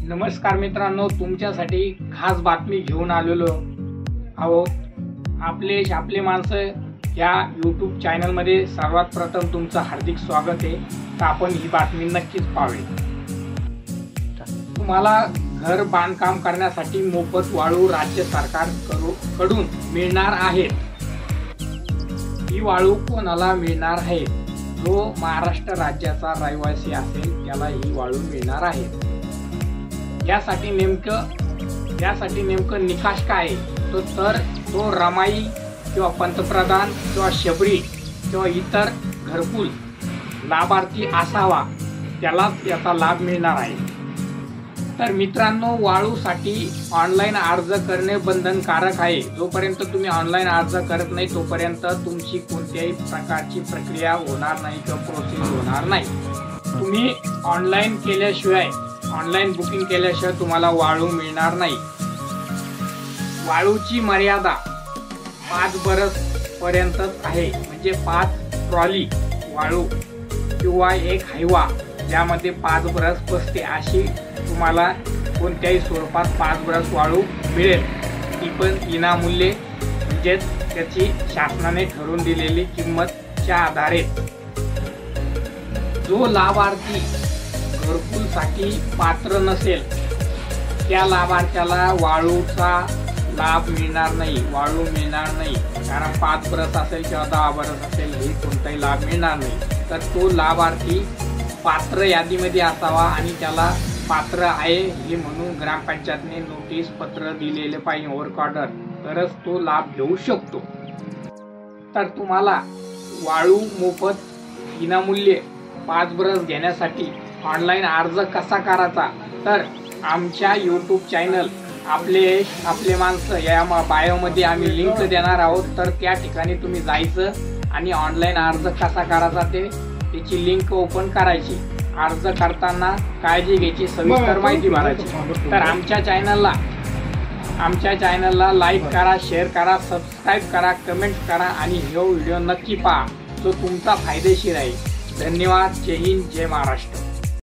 नमस्कार मित्रांनो, तुमच्यासाठी खास बातमी घेऊन आलेलो आहोत। आपले माणसं या YouTube चॅनल मध्ये सर्वात प्रथम तुमचं हार्दिक स्वागत आहे। तर आपण ही बातमी नक्कीच पाहावी। तुम्हाला घर बांधकाम करण्यासाठी मोफत वाळू राज्य सरकार कडून मिळणार आहे। ही वाळू कोणाला मिळणार आहे? जो महाराष्ट्र राज्याचा रहिवासी असेल त्याला ही वाळू मिळणार आहे। यासाठी नेमकं निकष काय आहे? तो रमाई किंवा पंतप्रधान किंवा शबरी किंवा इतर घरकुल लाभार्थी असावा, त्यालाच याचा लाभ मिळणार आहे। तर मित्रांनो, वाळूसाठी ऑनलाईन अर्ज करणे बंधनकारक आहे। जोपर्यंत तुम्ही ऑनलाईन अर्ज करत नाही तोपर्यंत तुमची कोणत्याही प्रकारची प्रक्रिया होणार नाही किंवा प्रोसेस होणार नाही। तुम्ही ऑनलाईन बुकिंग केल्याशिवाय तुम्हाला वाळू मिळणार नाही। वाळूची मर्यादा 5 बरस पर्यंतच आहे, म्हणजे 5 ट्रॉली वाळू किंवा 1 हायवा ज्यामध्ये 5 बरस बसते, अशी तुम्हाला कोणत्याही स्वरूपात 5 बरस वाळू मिळेल। ती पण विनामूल्य, म्हणजे त्याची शासनाने ठरवून दिलेली किंमतच्या आधारे। जो लाभार्थी घरकुलसाठी पात्र नसेल त्या लाभार्थ्याला वाळूचा लाभ मिळणार नाही, वाळू मिळणार नाही। कारण 5 बरस असेल किंवा 10 बरस असेल, हे कोणताही लाभ मिळणार नाही। तर तो लाभार्थी पात्र यादीमध्ये असावा आणि त्याला पात्र आहे हे म्हणून ग्रामपंचायतने नोटीस पत्र दिलेले पाहिजे, वर्क ऑर्डर, तरच तो लाभ घेऊ शकतो। तर तुम्हाला वाळू मोफत विनामूल्य 5 बरस घेण्यासाठी ऑनलाईन अर्ज कसा करायचा? तर आमच्या YouTube चॅनल आपले माणसं या बायोमध्ये आम्ही लिंक देणार आहोत। तर त्या ठिकाणी तुम्ही जायचं आणि ऑनलाईन अर्ज कसा करायचा त्याची लिंक ओपन करायची। अर्ज करताना काळजी घ्यायची, सविस्तर माहिती भरायची। तर आमच्या चॅनलला लाईक करा, शेअर करा, सबस्क्राईब करा, कमेंट करा आणि हा व्हिडिओ नक्की पहा, जो तुमचा फायदेशीर आहे। धन्यवाद। जय हिंद, जय महाराष्ट्र।